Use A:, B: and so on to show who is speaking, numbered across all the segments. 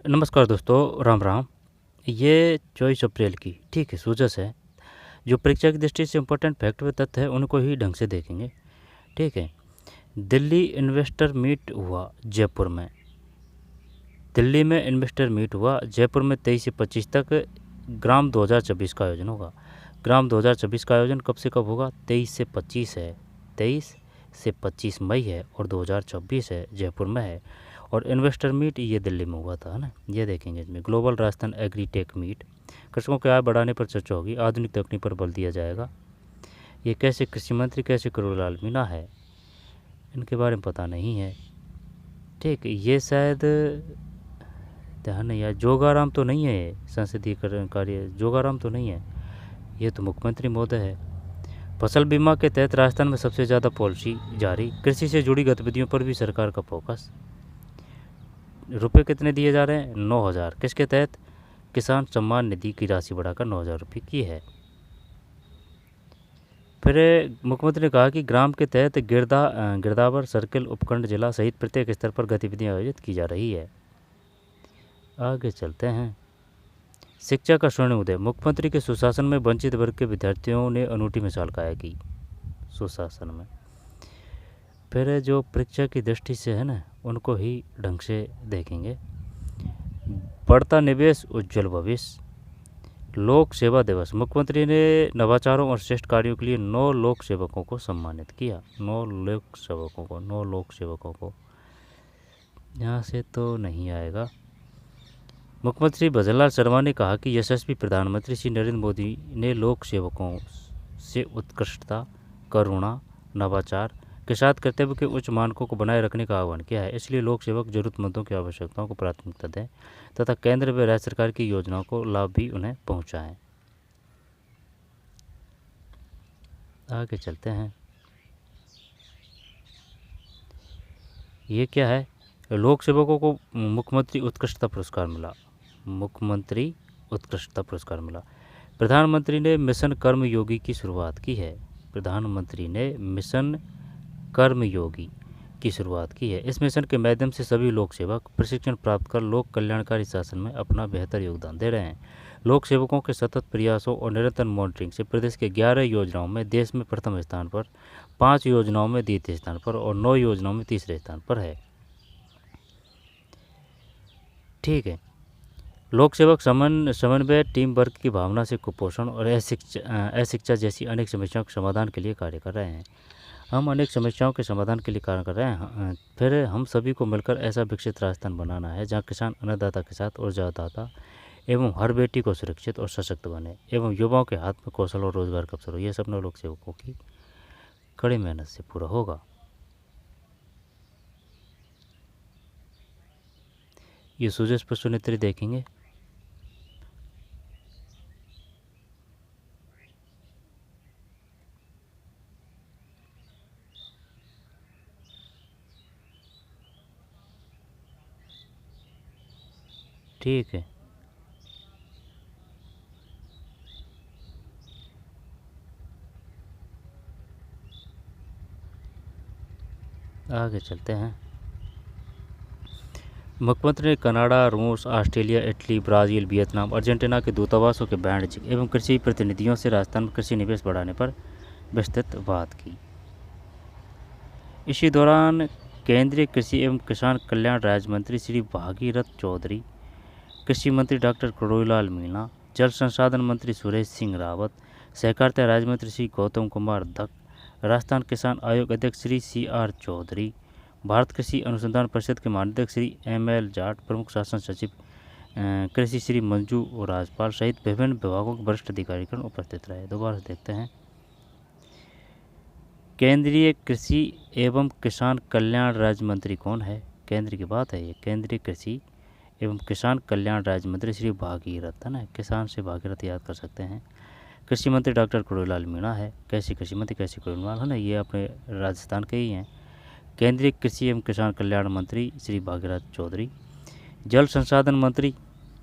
A: नमस्कार दोस्तों, राम राम। ये 24 अप्रैल की ठीक है सूजस है। जो परीक्षा की दृष्टि से इम्पोर्टेंट फैक्ट व तथ्य है उनको ही ढंग से देखेंगे। ठीक है। दिल्ली इन्वेस्टर मीट हुआ जयपुर में। दिल्ली में इन्वेस्टर मीट हुआ जयपुर में 23 से 25 तक। ग्राम 2024 का आयोजन होगा। ग्राम 2024 का आयोजन कब से कब होगा? 23 से 25 है। 23 से 25 मई है और 2024 है, जयपुर में है। और इन्वेस्टर मीट ये दिल्ली में हुआ था, है ना। ये देखेंगे इसमें global Rajasthan agri tech meet. कृषकों की आय बढ़ाने पर चर्चा होगी, आधुनिक तकनीक पर बल दिया जाएगा। ये कैसे कृषि मंत्री कैसे करोड़लाल मीणा है, इनके बारे में पता नहीं है। ठीक, ये शायद ध्यान नहीं, यार जोगाराम तो नहीं है, संसदीय कार्य जोगाराम तो नहीं है, ये तो मुख्यमंत्री महोदय है। फसल बीमा के तहत राजस्थान में सबसे ज़्यादा पॉलिसी जारी। कृषि से जुड़ी गतिविधियों पर भी सरकार का फोकस। रुपए कितने दिए जा रहे हैं? 9,000। किसके तहत? किसान सम्मान निधि की राशि बढ़ाकर 9,000 रुपये की है। फिर मुख्यमंत्री ने कहा कि ग्राम के तहत गिरदावर सर्किल उपखंड जिला सहित प्रत्येक स्तर पर गतिविधियां आयोजित की जा रही है। आगे चलते हैं। शिक्षा का स्वर्ण उदय। मुख्यमंत्री के सुशासन में वंचित वर्ग के विद्यार्थियों ने अनूठी मिसाल कायम की सुशासन में। फिर जो परीक्षा की दृष्टि से है ना, उनको ही ढंग से देखेंगे। बढ़ता निवेश उज्जवल भविष्य। लोक सेवा दिवस। मुख्यमंत्री ने नवाचारों और श्रेष्ठ कार्यों के लिए 9 लोक सेवकों को सम्मानित किया। 9 लोक सेवकों को यहाँ से तो नहीं आएगा। मुख्यमंत्री भजनलाल शर्मा ने कहा कि यशस्वी प्रधानमंत्री श्री नरेंद्र मोदी ने लोक सेवकों से उत्कृष्टता, करुणा, नवाचार के साथ कर्तव्य के उच्च मानकों को बनाए रखने का आह्वान किया है। इसलिए लोक सेवक जरूरतमंदों की आवश्यकताओं को प्राथमिकता दें तथा केंद्र व राज्य सरकार की योजनाओं को लाभ भी उन्हें पहुंचाएं। आगे चलते हैं। ये क्या है? लोक सेवकों को मुख्यमंत्री उत्कृष्टता पुरस्कार मिला। मुख्यमंत्री उत्कृष्टता पुरस्कार मिला। प्रधानमंत्री ने मिशन कर्मयोगी की शुरुआत की है। प्रधानमंत्री ने मिशन कर्मयोगी की शुरुआत की है। इस मिशन के माध्यम से सभी लोक सेवक प्रशिक्षण प्राप्त कर लोक कल्याणकारी शासन में अपना बेहतर योगदान दे रहे हैं। लोक सेवकों के सतत प्रयासों और निरंतर मॉनिटरिंग से प्रदेश के 11 योजनाओं में देश में प्रथम स्थान पर, 5 योजनाओं में द्वितीय स्थान पर और 9 योजनाओं में तीसरे स्थान पर है। ठीक है। लोक सेवक समन्वय, टीम वर्क की भावना से कुपोषण और अशिक्षा जैसी अनेक समस्याओं के समाधान के लिए कार्य कर रहे हैं। हम अनेक समस्याओं के समाधान के लिए कार्य कर रहे हैं। फिर हम सभी को मिलकर ऐसा विकसित राजस्थान बनाना है जहाँ किसान अन्नदाता के साथ ऊर्जादाता एवं हर बेटी को सुरक्षित और सशक्त बने एवं युवाओं के हाथ में कौशल और रोजगार का अवसर हो। यह सपना लोक सेवकों की कड़ी मेहनत से पूरा होगा। ये सूझे स्पष्ट नेत्री देखेंगे। ठीक है। आगे चलते हैं। मुख्यमंत्री ने कनाडा, रूस, Australia, Italy, Brazil, Vietnam, Argentina के दूतावासों के वाणिज्यिक एवं कृषि प्रतिनिधियों से राजस्थान में कृषि निवेश बढ़ाने पर विस्तृत बात की। इसी दौरान केंद्रीय कृषि एवं किसान कल्याण राज्य मंत्री श्री भागीरथ चौधरी, कृषि मंत्री डॉक्टर करोड़ीलाल मीणा, जल संसाधन मंत्री सुरेश सिंह रावत, सहकारिता राज्य मंत्री श्री गौतम कुमार धक, राजस्थान किसान आयोग अध्यक्ष श्री CR चौधरी, भारत कृषि अनुसंधान परिषद के महानिदेशक श्री ML जाट, प्रमुख शासन सचिव कृषि श्री मंजू राजपाल सहित विभिन्न विभागों के वरिष्ठ अधिकारीगण उपस्थित रहे। दोबारा देखते हैं। केंद्रीय कृषि एवं किसान कल्याण राज्य मंत्री कौन है? केंद्र की बात है ये। केंद्रीय कृषि एवं किसान कल्याण राज्य मंत्री श्री भागीरथ, है ना, किसान से भागीरथ याद कर सकते हैं। कृषि मंत्री डॉक्टर करोड़ीलाल मीणा है। कैसे कृषि मंत्री कैसे करोड़ीलाल, है ना, ये अपने राजस्थान के ही हैं। केंद्रीय कृषि एवं किसान कल्याण मंत्री श्री भागीरथ चौधरी। जल संसाधन मंत्री,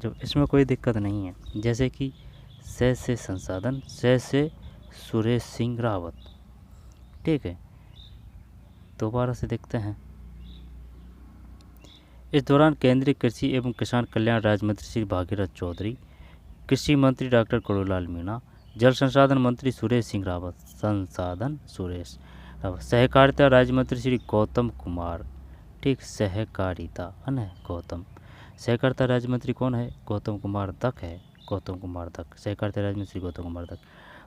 A: जब इसमें कोई दिक्कत नहीं है, जैसे कि से संसाधन से सुरेश सिंह रावत। ठीक है। दोबारा से देखते हैं। इस दौरान केंद्रीय कृषि एवं किसान कल्याण राज्य मंत्री श्री भागीरथ चौधरी, कृषि मंत्री डॉक्टर करुलाल मीणा, जल संसाधन मंत्री सुरेश सिंह रावत, सहकारिता राज्य मंत्री श्री गौतम कुमार, ठीक, सहकारिता है ना, गौतम, सहकारिता राज्य मंत्री कौन है? गौतम कुमार दक है, गौतम कुमार दक, सहकारिता राज्य मंत्री गौतम कुमार दक।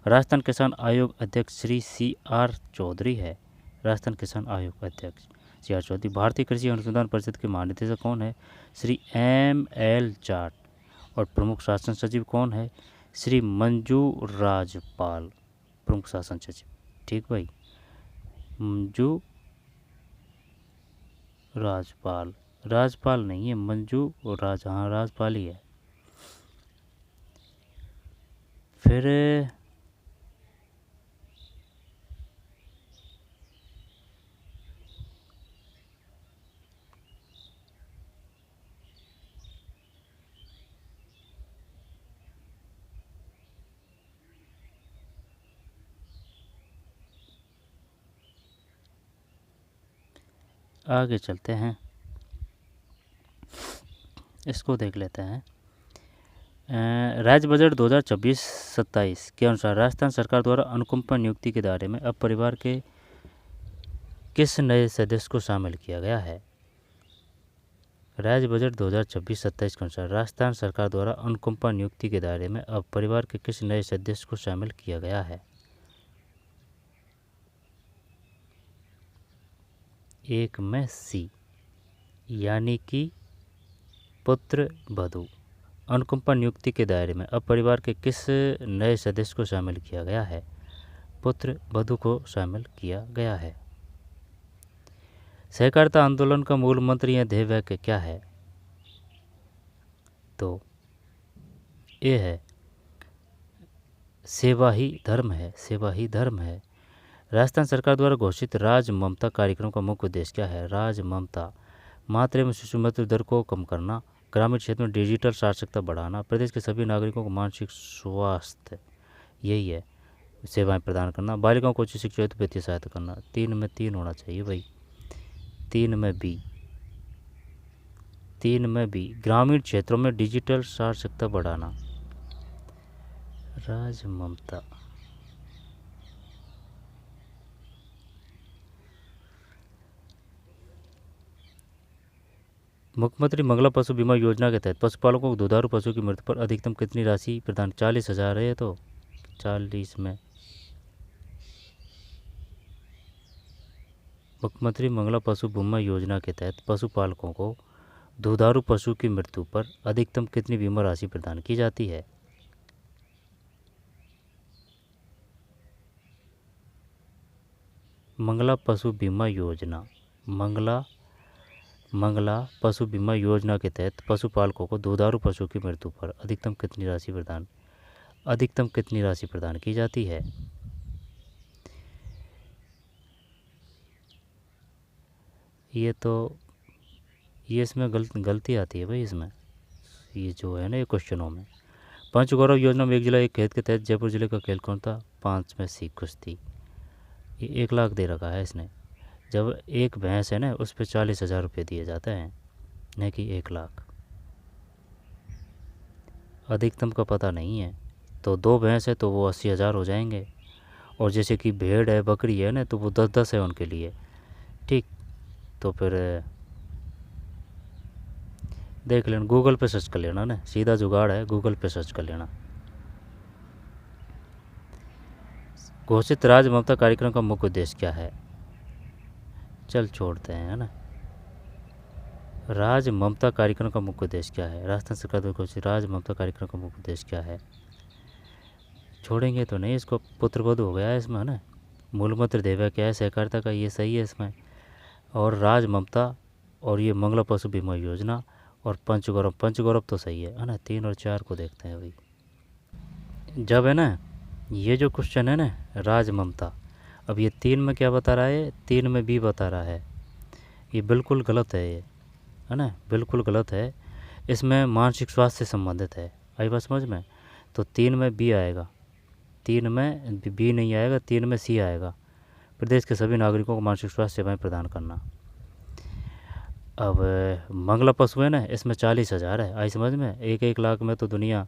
A: राजस्थान किसान आयोग अध्यक्ष श्री CR चौधरी है, राजस्थान किसान आयोग अध्यक्ष CR चौधरी। भारतीय कृषि अनुसंधान परिषद के महानिदेशक कौन है? श्री ML जाट। और प्रमुख शासन सचिव कौन है? श्री मंजू राजपाल, प्रमुख शासन सचिव, ठीक भाई, मंजू राजपाल, राजपाल नहीं है, मंजू और हाँ राजपाल ही है। फिर आगे चलते हैं, इसको देख लेते हैं। राज्य बजट 2026-27 के अनुसार राजस्थान सरकार द्वारा अनुकंपा नियुक्ति के दायरे में अब परिवार के किस नए सदस्य को शामिल किया गया है? राज्य बजट 2026-27 के अनुसार राजस्थान सरकार द्वारा अनुकंपा नियुक्ति के दायरे में अब परिवार के किस नए सदस्य को शामिल किया गया है? एक में सी, यानी कि पुत्र वधू। अनुकंपा नियुक्ति के दायरे में अब परिवार के किस नए सदस्य को शामिल किया गया है? पुत्र वधू को शामिल किया गया है। सहकारिता आंदोलन का मूल मंत्र या ध्येय वाक्य क्या है? तो ये है सेवा ही धर्म है, सेवा ही धर्म है। राजस्थान सरकार द्वारा घोषित राज ममता कार्यक्रम का मुख्य उद्देश्य क्या है? राज ममता, मातृ एवं शिशु मृत्यु दर को कम करना, ग्रामीण क्षेत्र में डिजिटल साक्षरता बढ़ाना, प्रदेश के सभी नागरिकों को मानसिक स्वास्थ्य, यही है, सेवाएं प्रदान करना, बालिकाओं को उच्च शिक्षा हेतु वित्तीय सहायता करना। 3 में 3 होना चाहिए भाई, 3 में बी, 3 में बी, ग्रामीण क्षेत्रों में डिजिटल साक्षरता बढ़ाना, राज ममता। मुख्यमंत्री मंगला पशु बीमा योजना के तहत पशुपालकों को दुधारू पशु की मृत्यु पर अधिकतम कितनी राशि प्रदान? 40,000 है, तो 40 में। मुख्यमंत्री मंगला पशु बीमा योजना के तहत पशुपालकों को दुधारू पशु की मृत्यु पर अधिकतम कितनी बीमा राशि प्रदान की जाती है? मंगला पशु बीमा योजना, मंगला पशु बीमा योजना के तहत पशुपालकों को दुधारू पशु की मृत्यु पर अधिकतम कितनी राशि प्रदान की जाती है? ये इसमें गलती आती है भाई, इसमें ये जो है ना, ये क्वेश्चनों में। पंचगौरव योजना में एक जिला एक खेत के तहत जयपुर जिले का खेल कौन था? 5 में सी, कुश्ती। ये 1 लाख दे रखा है इसने। जब एक भैंस है ना, उस पर 40,000 रुपये दिए जाते हैं, न कि 1 लाख। अधिकतम का पता नहीं है, तो 2 भैंस है तो वो 80,000 हो जाएंगे, और जैसे कि भेड़ है, बकरी है ना, तो वो 10-10 है उनके लिए, ठीक। तो फिर देख लेना, गूगल पे सर्च कर लेना ना, सीधा जुगाड़ है, गूगल पे सर्च कर लेना। घोषित राज ममता कार्यक्रम का मुख्य उद्देश्य क्या है? चल छोड़ते हैं, है ना। राज ममता कार्यक्रम का मुख्य उद्देश्य क्या है? राजस्थान सरकार द्वारा घोषित राज ममता कार्यक्रम का मुख्य उद्देश्य क्या है? छोड़ेंगे तो नहीं, इसको पुत्रवधू हो गया है इसमें, है ना। मूल मंत्र देवा क्या है? सहकारिता का, ये सही है इसमें। और राज ममता, और ये मंगला पशु बीमा योजना, और पंचगौरव तो सही है ना। 3 और 4 को देखते हैं भाई। जब है ना, ये जो क्वेश्चन है ना, राज ममता, अब ये 3 में क्या बता रहा है? 3 में बी बता रहा है। ये बिल्कुल गलत है, ये है ना, बिल्कुल गलत है। इसमें मानसिक स्वास्थ्य से संबंधित है, आई बात समझ में? तो 3 में बी आएगा, 3 में बी नहीं आएगा, 3 में सी आएगा, प्रदेश के सभी नागरिकों को मानसिक स्वास्थ्य सेवाएं प्रदान करना। अब मंगला पशु है ना, इसमें 40,000 है। आई समझ में? 1-1 लाख में तो दुनिया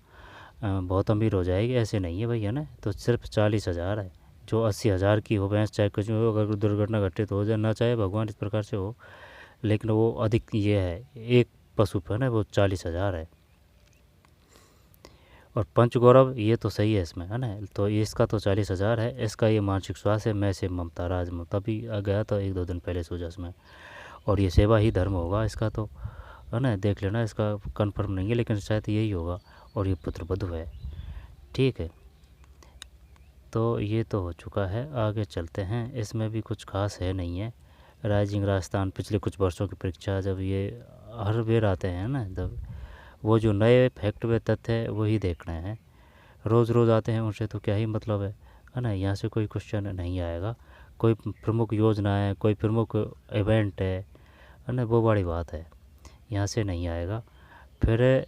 A: बहुत अमीर हो जाएगी, ऐसे नहीं है भैया ना। तो सिर्फ 40,000 है। जो 80,000 की हो भैंस, चाहे कुछ भी हो, अगर दुर्घटना घटित हो जाए, ना चाहे भगवान इस प्रकार से हो, लेकिन वो अधिक ये है, एक पशु पर ना वो 40,000 है। और पंचगौरव ये तो सही है इसमें, है ना। तो इसका तो 40,000 है। इसका ये मानसिक स्वास्थ्य है, मैं से ममता, राज ममता भी आ गया था 1-2 दिन पहले सूझा इसमें। और ये सेवा ही धर्म होगा इसका तो, है ना। देख लेना, इसका कंफर्म नहीं है लेकिन शायद यही होगा। और ये पुत्रवधु है, ठीक है। तो ये तो हो चुका है, आगे चलते हैं। इसमें भी कुछ खास है नहीं है। राइजिंग राजस्थान पिछले कुछ वर्षों की परीक्षा, जब ये हर बेर आते हैं ना, तब वो जो नए फैक्ट व तथ्य है वही देखना है। रोज़ रोज़ आते हैं उनसे तो क्या ही मतलब है ना। यहाँ से कोई क्वेश्चन नहीं आएगा। कोई प्रमुख योजना है, कोई प्रमुख इवेंट है ना, वो बड़ी बात है, यहाँ से नहीं आएगा। फिर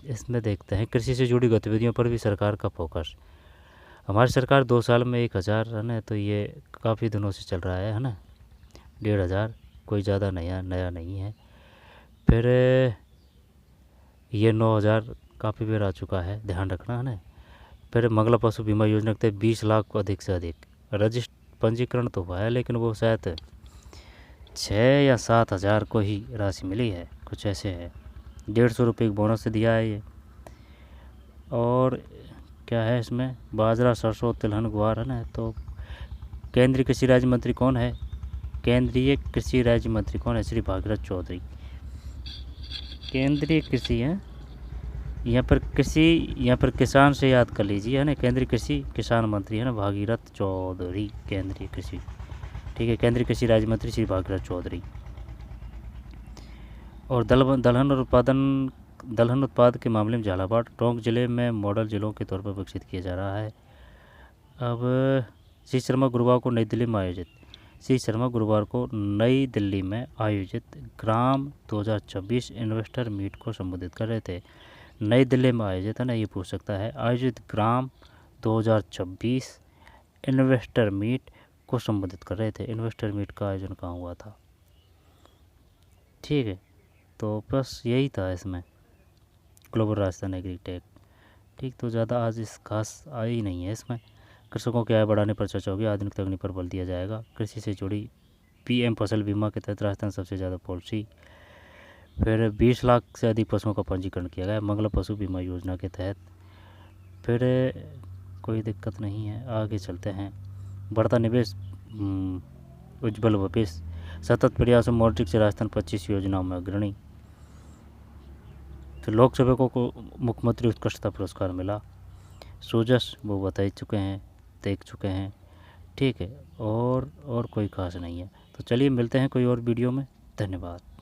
A: इसमें देखते हैं कृषि से जुड़ी गतिविधियों पर भी सरकार का फोकस। हमारी सरकार 2 साल में 1,000, है ना, तो ये काफ़ी दिनों से चल रहा है ना। 1,500 कोई ज़्यादा नया नहीं है। फिर ये 9,000 काफ़ी बेर आ चुका है, ध्यान रखना, है ना। फिर मंगला पशु बीमा योजना के 20 लाख को अधिक से अधिक रजिस्टर पंजीकरण तो हुआ है, लेकिन वो शायद 6 या 7,000 को ही राशि मिली है, कुछ ऐसे है। 150 रुपये की बोनस से दिया है ये। और क्या है इसमें, बाजरा, सरसों, तिलहन, ग्वार, है ना। तो केंद्रीय कृषि राज्य मंत्री कौन है? केंद्रीय कृषि राज्य मंत्री कौन है? श्री भागीरथ चौधरी। केंद्रीय कृषि है यहाँ पर, कृषि यहाँ पर किसान से याद कर लीजिए, है ना। केंद्रीय कृषि किसान मंत्री है ना, भागीरथ चौधरी, केंद्रीय कृषि, ठीक है। केंद्रीय कृषि राज्य मंत्री श्री भागीरथ चौधरी। और दलहन उत्पाद के मामले में झालावाड़, टोंक जिले में मॉडल जिलों के तौर पर विकसित किया जा रहा है। अब श्री शर्मा गुरुवार को नई दिल्ली में आयोजित ग्राम 2026 इन्वेस्टर मीट को संबोधित कर रहे थे। नई दिल्ली में आयोजित, है ना, ये पूछ सकता है। आयोजित ग्राम 2026 इन्वेस्टर मीट को संबोधित कर रहे थे। इन्वेस्टर मीट का आयोजन कहाँ हुआ था, ठीक है। तो बस यही था इसमें, ग्लोबल राजस्थान एग्रीटेक, ठीक। तो ज़्यादा आज इस खास आई नहीं है इसमें। कृषकों की आय बढ़ाने पर चर्चा होगी, आधुनिक तकनीक पर बल दिया जाएगा। कृषि से जुड़ी पीएम फसल बीमा के तहत राजस्थान सबसे ज़्यादा पॉलिसी। फिर 20 लाख से अधिक पशुओं का पंजीकरण किया गया मंगला पशु बीमा योजना के तहत। फिर कोई दिक्कत नहीं है, आगे चलते हैं। बढ़ता निवेश, उज्ज्वल भविष्य, सतत प्रयासों मॉनिटरिंग से राजस्थान 25 योजनाओं में अग्रणी। तो लोक सेवकों को मुख्यमंत्री उत्कृष्टता पुरस्कार मिला। सूजस वो बता चुके हैं, देख चुके हैं, ठीक है। और कोई खास नहीं है। तो चलिए मिलते हैं कोई और वीडियो में। धन्यवाद।